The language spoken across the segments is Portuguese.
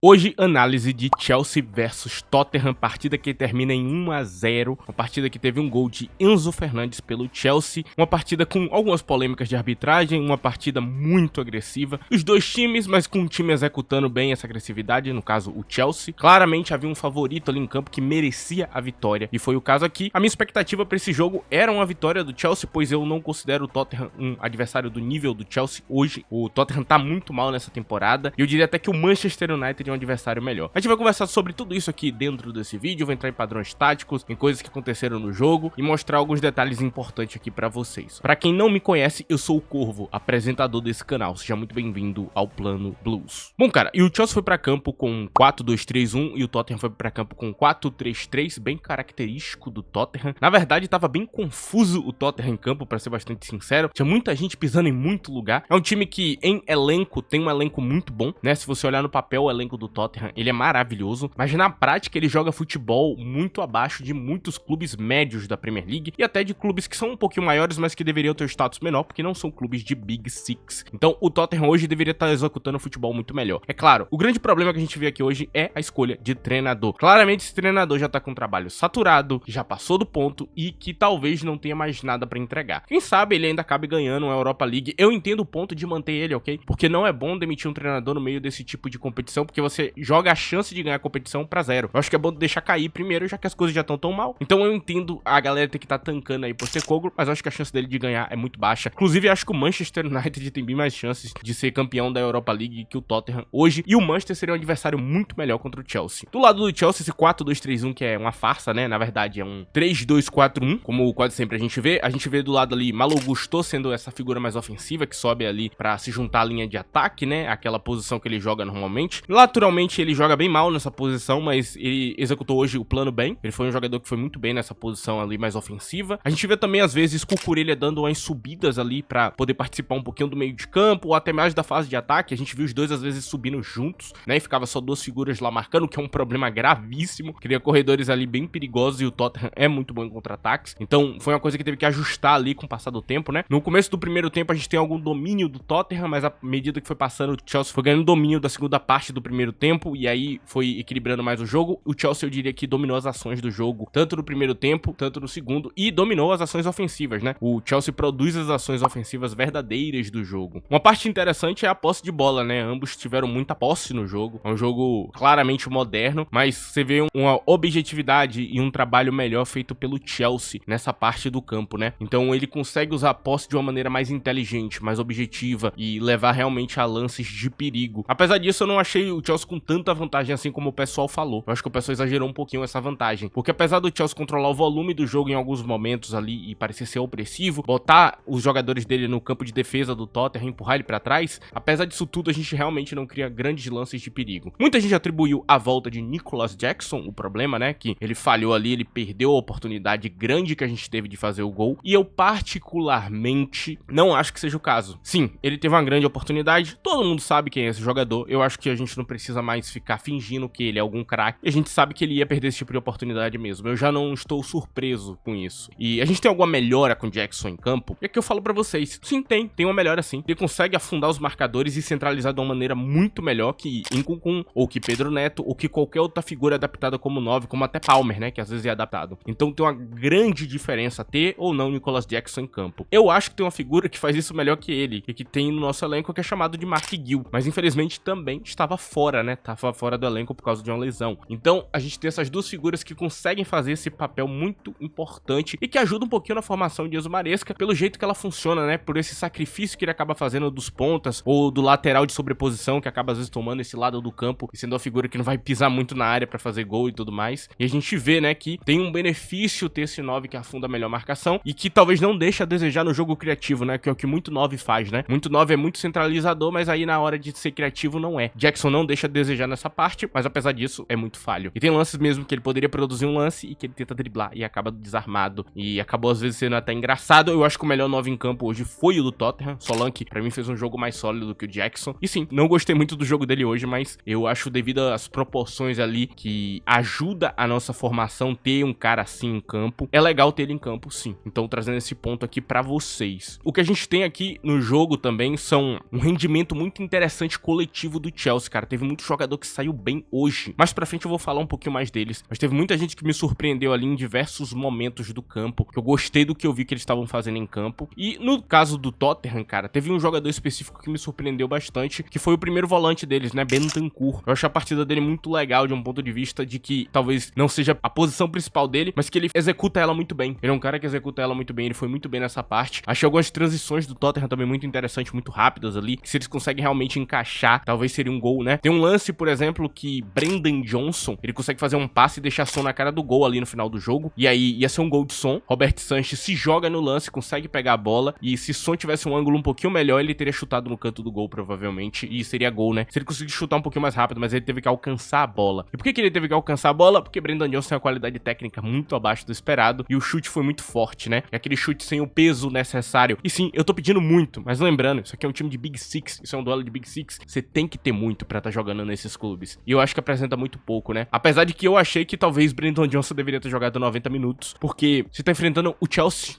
Hoje, análise de Chelsea versus Tottenham, partida que termina em 1-0, uma partida que teve um gol de Enzo Fernandes pelo Chelsea, uma partida com algumas polêmicas de arbitragem, uma partida muito agressiva dos dois times, mas com um time executando bem essa agressividade, no caso o Chelsea. Claramente havia um favorito ali em campo que merecia a vitória, e foi o caso aqui. A minha expectativa para esse jogo era uma vitória do Chelsea, pois eu não considero o Tottenham um adversário do nível do Chelsea hoje. O Tottenham tá muito mal nessa temporada, e eu diria até que o Manchester United um adversário melhor. A gente vai conversar sobre tudo isso aqui dentro desse vídeo, vou entrar em padrões táticos, em coisas que aconteceram no jogo e mostrar alguns detalhes importantes aqui pra vocês. Pra quem não me conhece, eu sou o Corvo, apresentador desse canal. Seja muito bem-vindo ao Plano Blues. Bom, cara, e o Chelsea foi pra campo com 4-2-3-1 e o Tottenham foi pra campo com 4-3-3, bem característico do Tottenham. Na verdade, tava bem confuso o Tottenham em campo, pra ser bastante sincero. Tinha muita gente pisando em muito lugar. É um time que, em elenco, tem um elenco muito bom, né? Se você olhar no papel, o elenco do Tottenham, ele é maravilhoso, mas na prática ele joga futebol muito abaixo de muitos clubes médios da Premier League e até de clubes que são um pouquinho maiores, mas que deveriam ter status menor, porque não são clubes de Big Six. Então o Tottenham hoje deveria estar executando futebol muito melhor. É claro, o grande problema que a gente vê aqui hoje é a escolha de treinador. Claramente esse treinador já tá com um trabalho saturado, já passou do ponto e que talvez não tenha mais nada pra entregar. Quem sabe ele ainda acabe ganhando uma Europa League. Eu entendo o ponto de manter ele, ok? Porque não é bom demitir um treinador no meio desse tipo de competição, porque você joga a chance de ganhar a competição pra zero. Eu acho que é bom deixar cair primeiro, já que as coisas já estão tão mal. Então eu entendo a galera ter que estar tancando aí por ser Postecoglou, mas eu acho que a chance dele de ganhar é muito baixa. Inclusive, acho que o Manchester United tem bem mais chances de ser campeão da Europa League que o Tottenham hoje. E o Manchester seria um adversário muito melhor contra o Chelsea. Do lado do Chelsea, esse 4-2-3-1, que é uma farsa, né? Na verdade, é um 3-2-4-1, como quase sempre a gente vê. A gente vê do lado ali Malo Gusto sendo essa figura mais ofensiva, que sobe ali pra se juntar à linha de ataque, né? Aquela posição que ele joga normalmente. Naturalmente, ele joga bem mal nessa posição, mas ele executou hoje o plano bem. Ele foi um jogador que foi muito bem nessa posição ali mais ofensiva. A gente vê também, às vezes, Cucurella dando umas subidas ali pra poder participar um pouquinho do meio de campo, ou até mais da fase de ataque. A gente viu os dois, às vezes, subindo juntos, né? E ficava só duas figuras lá marcando, que é um problema gravíssimo. Cria corredores ali bem perigosos e o Tottenham é muito bom em contra-ataques. Então, foi uma coisa que teve que ajustar ali com o passar do tempo, né? No começo do primeiro tempo, a gente tem algum domínio do Tottenham, mas à medida que foi passando, o Chelsea foi ganhando domínio da segunda parte do primeiro tempo, e aí foi equilibrando mais o jogo. O Chelsea, eu diria que dominou as ações do jogo, tanto no primeiro tempo, tanto no segundo, e dominou as ações ofensivas, né? O Chelsea produz as ações ofensivas verdadeiras do jogo. Uma parte interessante é a posse de bola, né? Ambos tiveram muita posse no jogo. É um jogo claramente moderno, mas você vê uma objetividade e um trabalho melhor feito pelo Chelsea nessa parte do campo, né? Então ele consegue usar a posse de uma maneira mais inteligente, mais objetiva e levar realmente a lances de perigo. Apesar disso, eu não achei o Chelsea com tanta vantagem assim como o pessoal falou. Eu acho que o pessoal exagerou um pouquinho essa vantagem, porque apesar do Chelsea controlar o volume do jogo em alguns momentos ali e parecer ser opressivo, botar os jogadores dele no campo de defesa do Tottenham, empurrar ele pra trás, apesar disso tudo, a gente realmente não cria grandes lances de perigo. Muita gente atribuiu a volta de Nicolas Jackson, o problema, né, que ele falhou ali, ele perdeu a oportunidade grande que a gente teve de fazer o gol, e eu particularmente não acho que seja o caso. Sim, ele teve uma grande oportunidade, todo mundo sabe quem é esse jogador, eu acho que a gente não precisa mais ficar fingindo que ele é algum craque, e a gente sabe que ele ia perder esse tipo de oportunidade mesmo. Eu já não estou surpreso com isso. E a gente tem alguma melhora com o Jackson em campo? E aqui eu falo pra vocês, sim, tem uma melhora sim. Ele consegue afundar os marcadores e centralizar de uma maneira muito melhor que Nkunku, ou que Pedro Neto, ou que qualquer outra figura adaptada como 9, como até Palmer, né, que às vezes é adaptado. Então tem uma grande diferença ter ou não Nicolas Jackson em campo. Eu acho que tem uma figura que faz isso melhor que ele, e que tem no nosso elenco, que é chamado de Mark Gill, mas infelizmente também estava fora, né, tava fora do elenco por causa de uma lesão. Então a gente tem essas duas figuras que conseguem fazer esse papel muito importante e que ajuda um pouquinho na formação de Enzo Maresca, pelo jeito que ela funciona, né, por esse sacrifício que ele acaba fazendo dos pontas ou do lateral de sobreposição, que acaba às vezes tomando esse lado do campo e sendo uma figura que não vai pisar muito na área pra fazer gol e tudo mais. E a gente vê, né, que tem um benefício ter esse 9 que afunda a melhor marcação e que talvez não deixe a desejar no jogo criativo, né, que é o que muito 9 faz, né. Muito 9 é muito centralizador, mas aí na hora de ser criativo não é. Jackson não deixa a desejar nessa parte, mas apesar disso é muito falho. E tem lances mesmo que ele poderia produzir um lance e que ele tenta driblar e acaba desarmado. E acabou às vezes sendo até engraçado. Eu acho que o melhor 9 em campo hoje foi o do Tottenham. Solanke, pra mim, fez um jogo mais sólido do que o Jackson. E sim, não gostei muito do jogo dele hoje, mas eu acho devido às proporções ali que ajuda a nossa formação ter um cara assim em campo. É legal ter ele em campo, sim. Então trazendo esse ponto aqui pra vocês. O que a gente tem aqui no jogo também são um rendimento muito interessante coletivo do Chelsea, cara. Teve muito jogador que saiu bem hoje. Mais pra frente eu vou falar um pouquinho mais deles, mas teve muita gente que me surpreendeu ali em diversos momentos do campo, que eu gostei do que eu vi que eles estavam fazendo em campo. E no caso do Tottenham, cara, teve um jogador específico que me surpreendeu bastante, que foi o primeiro volante deles, né, Bentancur. Eu achei a partida dele muito legal de um ponto de vista de que talvez não seja a posição principal dele, mas que ele executa ela muito bem. Ele é um cara que executa ela muito bem, ele foi muito bem nessa parte. Achei algumas transições do Tottenham também muito interessantes, muito rápidas ali, que se eles conseguem realmente encaixar, talvez seria um gol, né? Tem um lance, por exemplo, que Brendan Johnson, ele consegue fazer um passe e deixar Son na cara do gol ali no final do jogo, e aí ia ser um gol de Son. Robert Sanchez se joga no lance, consegue pegar a bola, e se Son tivesse um ângulo um pouquinho melhor, ele teria chutado no canto do gol, provavelmente, e seria gol, né? Se ele conseguisse chutar um pouquinho mais rápido, mas ele teve que alcançar a bola. E por que ele teve que alcançar a bola? Porque Brendan Johnson tem uma qualidade técnica muito abaixo do esperado, e o chute foi muito forte, né? E aquele chute sem o peso necessário. E sim, eu tô pedindo muito, mas lembrando, isso aqui é um time de Big Six, isso é um duelo de Big Six, você tem que ter muito pra estar jogando nesses clubes. E eu acho que apresenta muito pouco, né? Apesar de que eu achei que talvez Brendan Johnson deveria ter jogado 90 minutos, porque você tá enfrentando o Chelsea,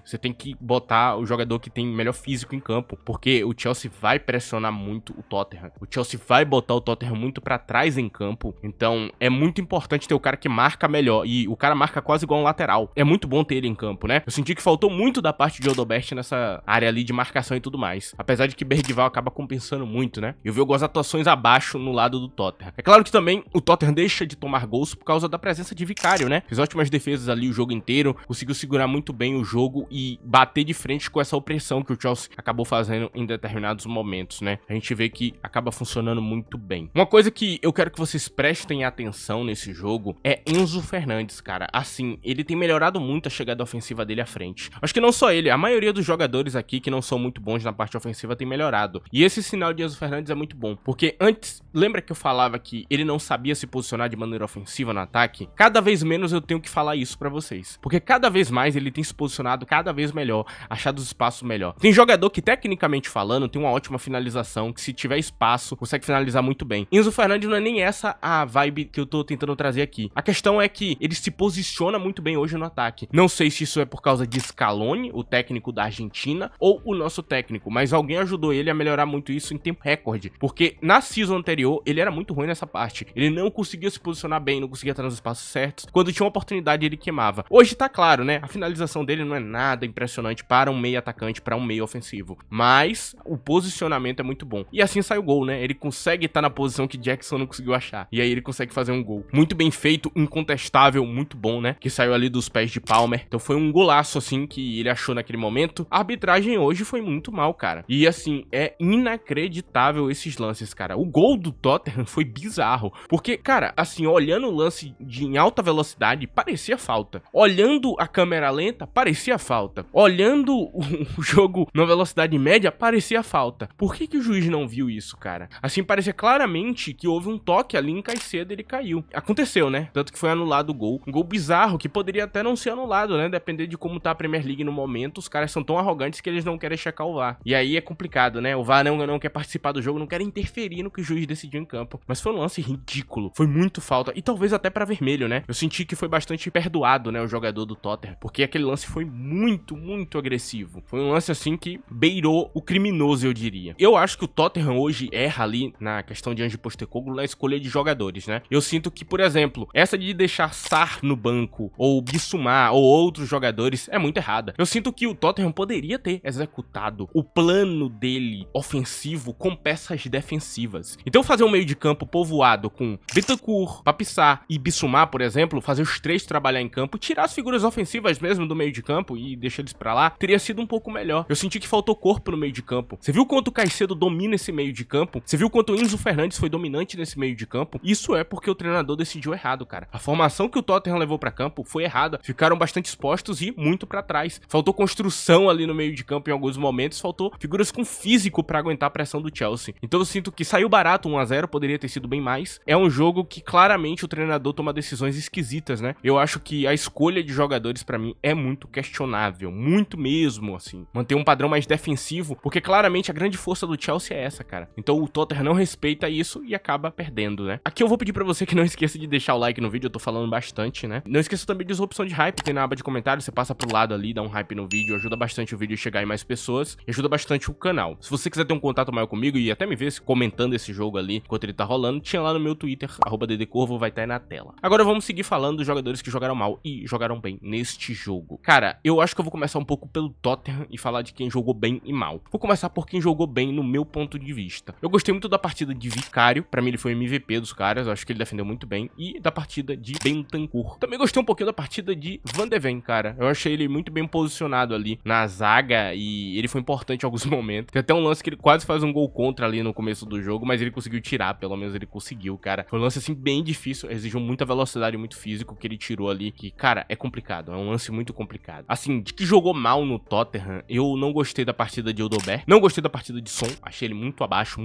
você tem que botar o jogador que tem melhor físico em campo, porque o Chelsea vai pressionar muito o Tottenham. O Chelsea vai botar o Tottenham muito pra trás em campo, então é muito importante ter o cara que marca melhor, e o cara marca quase igual um lateral. É muito bom ter ele em campo, né? Eu senti que faltou muito da parte de Odobert nessa área ali de marcação e tudo mais. Apesar de que Bergvall acaba compensando muito, né? Eu vi algumas atuações abaixo no lado do Tottenham. É claro que também o Tottenham deixa de tomar gols por causa da presença de Vicário, né? Fez ótimas defesas ali o jogo inteiro, conseguiu segurar muito bem o jogo e bater de frente com essa opressão que o Chelsea acabou fazendo em determinados momentos, né? A gente vê que acaba funcionando muito bem. Uma coisa que eu quero que vocês prestem atenção nesse jogo é Enzo Fernandes, cara. Assim, ele tem melhorado muito a chegada ofensiva dele à frente. Acho que não só ele, a maioria dos jogadores aqui que não são muito bons na parte ofensiva tem melhorado. E esse sinal de Enzo Fernandes é muito bom, porque antes, lembra que eu falava que ele não sabia se posicionar de maneira ofensiva no ataque? Cada vez menos eu tenho que falar isso pra vocês, porque cada vez mais ele tem se posicionado cada vez melhor, achado os espaços melhor. Tem jogador que, tecnicamente falando, tem uma ótima finalização, que se tiver espaço, consegue finalizar muito bem. Enzo Fernandes não é nem essa a vibe que eu tô tentando trazer aqui. A questão é que ele se posiciona muito bem hoje no ataque. Não sei se isso é por causa de Scaloni, o técnico da Argentina, ou o nosso técnico, mas alguém ajudou ele a melhorar muito isso em tempo recorde, porque na season anterior ele era muito ruim nessa parte. Ele não conseguia se posicionar bem, não conseguia estar nos espaços certos. Quando tinha uma oportunidade ele queimava. Hoje tá claro, né? A finalização dele não é nada impressionante para um meio atacante, para um meio ofensivo, mas o posicionamento é muito bom. E assim sai o gol, né? Ele consegue estar na posição que Jackson não conseguiu achar, e aí ele consegue fazer um gol. Muito bem feito, incontestável, muito bom, né? Que saiu ali dos pés de Palmer. Então foi um golaço, assim, que ele achou naquele momento. A arbitragem hoje foi muito mal, cara. E, assim, é inacreditável esses lances, cara. O gol do Tottenham foi bizarro. Porque, cara, assim, olhando o lance em alta velocidade, parecia falta. Olhando a câmera lenta, parecia falta. Olhando o jogo na velocidade média, parecia falta. Por que o juiz não viu isso, cara? Assim, parecia claramente que houve um toque ali em Caicedo e ele caiu. Aconteceu, né? Tanto que foi anulado o gol. Um gol bizarro, que poderia até não ser anulado, né? Depender de como tá a Premier League no momento. Os caras são tão arrogantes que eles não querem checar o VAR. E aí é complicado, né? O VAR não quer participar do jogo, não quer interferir no que o juiz decidiu em campo. Mas foi um lance ridículo. Foi muito falta. E talvez até pra vermelho, né? Eu senti que foi bastante perdoado, né? O jogador do Tottenham. Porque aquele lance foi muito, muito agressivo. Foi um lance, assim, que beirou o criminoso, eu diria. Eu acho que o Tottenham hoje erra ali na questão de Ange Postecoglou na escolha de jogadores, né? Eu sinto que, por exemplo, essa de deixar Sarr no banco, ou Bissouma, ou outros jogadores, é muito errada. Eu sinto que o Tottenham poderia ter executado o plano dele ofensivo com peças defensivas. Então fazer um meio de campo povoado com Bentancur, Papissá e Bissouma, por exemplo, fazer os três trabalhar em campo, tirar as figuras ofensivas mesmo do meio de campo e deixar eles pra lá, teria sido um pouco melhor. Eu senti que faltou corpo no meio de campo. Você viu quanto o Caicedo domina esse meio de campo? Você viu quanto o Enzo Fernandes foi dominante nesse meio de campo? Isso é porque o treinador decidiu errado, cara. A formação que o Tottenham levou pra campo foi errada. Ficaram bastante expostos e muito pra trás. Faltou construção ali no meio de campo em alguns momentos, faltou figuras com físico pra aguentar a pressão do Chelsea. Então eu sinto que saiu barato 1 a 0, poderia ter sido bem mais. É um jogo que claramente o treinador toma decisões esquisitas, né? Eu acho que a escolha de jogadores pra mim é muito questionável, muito mesmo, assim. Manter um padrão mais defensivo, porque claramente a grande força do Chelsea é essa, cara. Então o Tottenham não respeita isso e acaba perdendo, né? Aqui eu vou pedir pra você que não esqueça de deixar o like no vídeo, eu tô falando bastante, né? Não esqueça também de usar a opção de hype, tem na aba de comentários, você passa pro lado ali, dá um hype no vídeo, ajuda bastante o vídeo a chegar em mais pessoas e ajuda bastante o canal. Se você quiser ter um contato maior comigo e até me ver comentando comentando esse jogo ali enquanto ele tá rolando, tinha lá no meu Twitter, @ddcorvo, vai estar aí na tela. Agora vamos seguir falando dos jogadores que jogaram mal e jogaram bem neste jogo. Cara, eu acho que eu vou começar um pouco pelo Tottenham e falar de quem jogou bem e mal. Vou começar por quem jogou bem no meu ponto de vista. Eu gostei muito da partida de Vicário, pra mim ele foi MVP dos caras, eu acho que ele defendeu muito bem, e da partida de Bentancur. Também gostei um pouquinho da partida de Van de Ven, cara. Eu achei ele muito bem posicionado ali na zaga e ele foi importante em alguns momentos. Tem até um lance que ele quase faz um gol contra ali no começo do jogo, mas ele conseguiu tirar, pelo menos ele conseguiu, cara. Foi um lance assim bem difícil, exigiu muita velocidade e muito físico que ele tirou ali, que, cara, é complicado, é um lance muito complicado. Assim, de que jogou mal no Tottenham, eu não gostei da partida de Odobert, não gostei da partida de Son, achei ele muito abaixo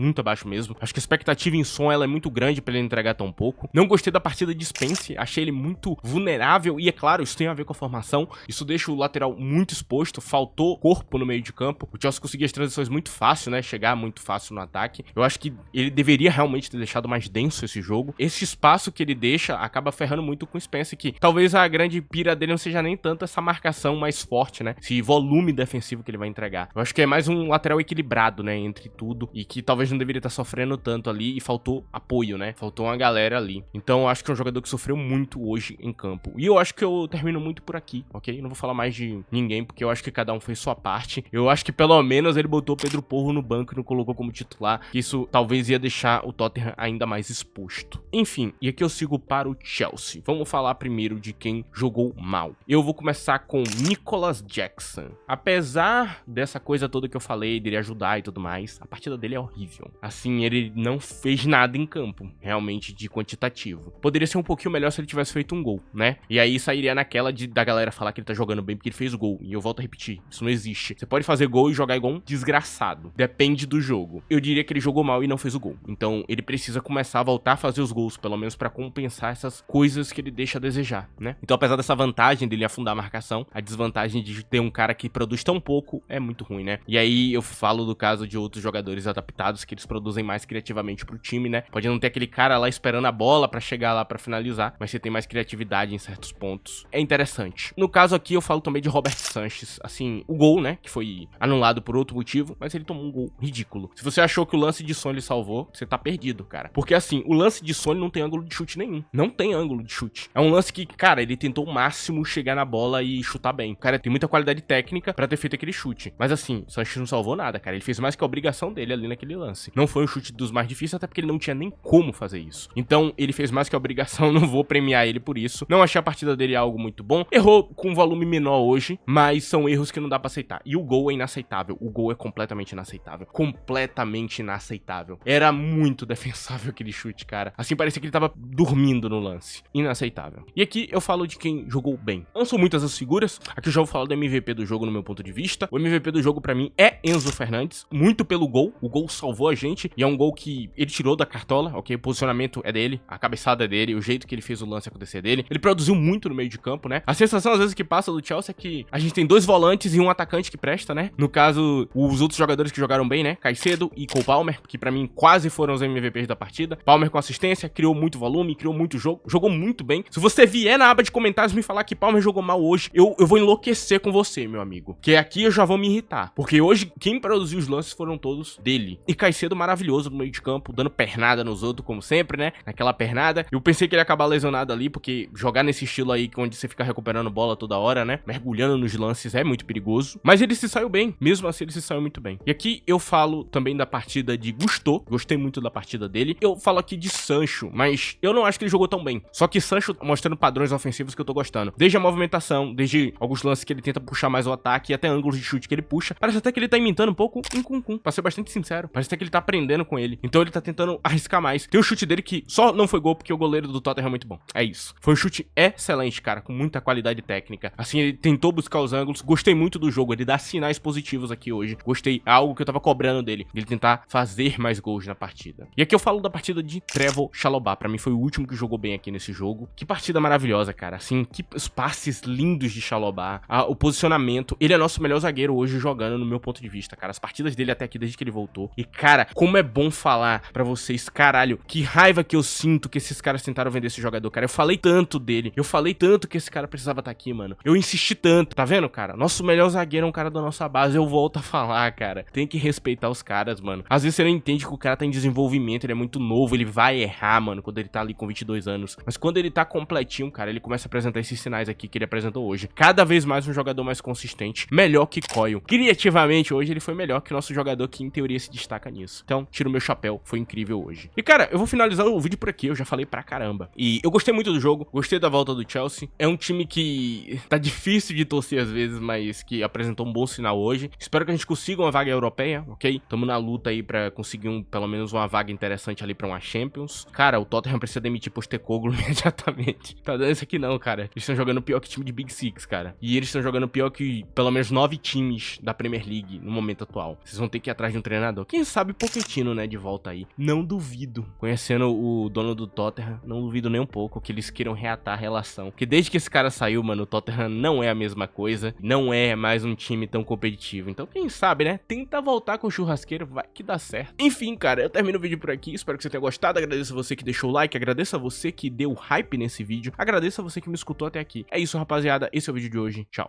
mesmo. Acho que a expectativa em Son ela é muito grande pra ele entregar tão pouco. Não gostei da partida de Spence, achei ele muito vulnerável e, é claro, isso tem a ver com a formação, isso deixa o lateral muito exposto, faltou corpo no meio de campo. O Chelsea conseguia as transições muito fácil, né, chegar muito fácil no ataque. Eu acho que ele deveria realmente ter deixado mais denso esse jogo. Esse espaço que ele deixa acaba ferrando muito com o Spence, que talvez a grande pira dele não seja nem tanto essa marcação mais forte, né, esse volume defensivo que ele vai entregar. Eu acho que é mais um lateral equilibrado, né, entre tudo, e que talvez não deveria estar sofrendo tanto ali, e faltou apoio, né, faltou uma galera ali. Então eu acho que é um jogador que sofreu muito hoje em campo. E eu acho que eu termino muito por aqui, ok? Não vou falar mais de ninguém, porque eu acho que cada um fez sua parte. Eu acho que pelo menos ele botou Pedro Porro no banco e não colocou como titular, que isso talvez ia deixar o Tottenham ainda mais exposto. Enfim, e aqui eu sigo para o Chelsea. Vamos falar primeiro de quem jogou mal. Eu vou começar com Nicolas Jackson. Apesar dessa coisa toda que eu falei, dele ajudar e tudo mais, a partida dele é horrível. Assim, ele não fez nada em campo, realmente, de quantitativo. Poderia ser um pouquinho melhor se ele tivesse feito um gol, né? E aí sairia naquela da galera falar que ele tá jogando bem porque ele fez gol. E eu volto a repetir, isso não existe. Você pode fazer gol e jogar igual um desgraçado. Depende do jogo. Eu diria que ele jogou mal e não fez o gol. Então ele precisa começar a voltar a fazer os gols, pelo menos pra compensar essas coisas que ele deixa a desejar, né? Então apesar dessa vantagem dele afundar a marcação, a desvantagem de ter um cara que produz tão pouco é muito ruim, né? E aí eu falo do caso de outros jogadores adaptados que eles produzem mais criativamente pro time, né? Pode não ter aquele cara lá esperando a bola pra chegar lá pra finalizar, mas você tem mais criatividade em certos pontos. É interessante. No caso aqui eu falo também de Robert Sanchez, assim, o gol, né, que foi anulado por outro motivo, mas ele tomou um gol ridículo. Se você achou que o lance de Son ele salvou, você tá perdido, cara. Porque assim, o lance de Son não tem ângulo de chute nenhum. Não tem ângulo de chute. É um lance que, cara, ele tentou o máximo chegar na bola e chutar bem. O cara tem muita qualidade técnica pra ter feito aquele chute. Mas assim, o Sanchez não salvou nada, cara. Ele fez mais que a obrigação dele ali naquele lance. Não foi um chute dos mais difíceis, até porque ele não tinha nem como fazer isso. Então, ele fez mais que a obrigação, não vou premiar ele por isso. Não achei a partida dele algo muito bom. Errou com um volume menor hoje, mas são erros que não dá pra aceitar. E o gol é inaceitável. O gol é completamente inaceitável. Completamente inaceitável. Era muito defensável aquele chute, cara. Assim, parecia que ele tava dormindo no lance. Inaceitável. E aqui eu falo de quem jogou bem. Não são muitas as figuras. Aqui eu já vou falar do MVP do jogo no meu ponto de vista. O MVP do jogo pra mim é Enzo Fernandes. Muito pelo gol. O gol salvou a gente. E é um gol que ele tirou da cartola, ok? O posicionamento é dele. A cabeçada é dele. O jeito que ele fez o lance acontecer é dele. Ele produziu muito no meio de campo, né? A sensação às vezes que passa do Chelsea é que a gente tem dois volantes e um atacante que presta, né? No caso, os outros jogadores que jogaram bem, né? Caicedo e Cole Palmer, que pra mim quase foram os MVPs da partida. Palmer com assistência, criou muito volume, criou muito jogo, jogou muito bem. Se você vier na aba de comentários me falar que Palmer jogou mal hoje, eu vou enlouquecer com você, meu amigo. Que aqui eu já vou me irritar. Porque hoje, quem produziu os lances foram todos dele. E Caicedo maravilhoso no meio de campo, dando pernada nos outros, como sempre, né? Naquela pernada. Eu pensei que ele ia acabar lesionado ali, porque jogar nesse estilo aí, onde você fica recuperando bola toda hora, né? Mergulhando nos lances é muito perigoso. Mas ele se saiu bem. Mesmo assim, ele se saiu muito bem. E aqui eu falo também da partida de Gusto. Gostei muito da partida dele. Eu falo aqui de Sancho, mas eu não acho que ele jogou tão bem. Só que Sancho mostrando padrões ofensivos que eu tô gostando. Desde a movimentação, desde alguns lances que ele tenta puxar mais o ataque e até ângulos de chute que ele puxa. Parece até que ele tá imitando um pouco um Nkunku, pra ser bastante sincero. Parece até que ele tá aprendendo com ele. Então ele tá tentando arriscar mais. Tem um chute dele que só não foi gol porque o goleiro do Tottenham é muito bom. É isso. Foi um chute excelente, cara, com muita qualidade técnica. Assim, ele tentou buscar os ângulos. Gostei muito do jogo. Ele dá sinais positivos aqui hoje. Gostei. Algo que eu tava cobrando dele. Ele tentar fazer mais gols na partida. E aqui eu falo da partida de Trevoh Chalobah. Pra mim foi o último que jogou bem aqui nesse jogo. Que partida maravilhosa, cara. Assim, que os passes lindos de Chalobah. O posicionamento. Ele é nosso melhor zagueiro hoje jogando, no meu ponto de vista, cara. As partidas dele até aqui, desde que ele voltou. E, cara, como é bom falar pra vocês, caralho, que raiva que eu sinto que esses caras tentaram vender esse jogador, cara. Eu falei tanto dele. Eu falei tanto que esse cara precisava estar aqui, mano. Eu insisti tanto. Tá vendo, cara? Nosso melhor zagueiro é um cara da nossa base. Eu volto a falar, cara. Tem que respeitar os caras, mano. Às vezes você não entende que o cara tá em desenvolvimento, ele é muito novo, ele vai errar, mano, quando ele tá ali com 22 anos. Mas quando ele tá completinho, cara, ele começa a apresentar esses sinais aqui que ele apresentou hoje. Cada vez mais um jogador mais consistente, melhor que Coil. Criativamente, hoje ele foi melhor que o nosso jogador que, em teoria, se destaca nisso. Então, tiro meu chapéu, foi incrível hoje. E, cara, eu vou finalizar o vídeo por aqui, eu já falei pra caramba. E eu gostei muito do jogo, gostei da volta do Chelsea. É um time que tá difícil de torcer às vezes, mas que apresentou um bom sinal hoje. Espero que a gente consiga uma vaga europeia, ok? Tamo na luta aí pra conseguir pelo menos uma vaga interessante ali pra uma Champions. Cara, o Tottenham precisa demitir Postecoglou imediatamente. Tá dando isso aqui não, cara. Eles estão jogando pior que time de Big Six, cara. E eles estão jogando pior que pelo menos 9 times da Premier League no momento atual. Vocês vão ter que ir atrás de um treinador. Quem sabe Pochettino, né, de volta aí. Não duvido. Conhecendo o dono do Tottenham, não duvido nem um pouco que eles queiram reatar a relação. Porque desde que esse cara saiu, mano, o Tottenham não é a mesma coisa. Não é mais um time tão competitivo. Então, quem sabe, né? Tenta voltar com o churrasqueiro, vai que dá certo. Enfim, cara, eu termino o vídeo por aqui. Espero que você tenha gostado. Agradeço a você que deixou o like. Agradeço a você que deu hype nesse vídeo. Agradeço a você que me escutou até aqui. É isso, rapaziada. Esse é o vídeo de hoje. Tchau.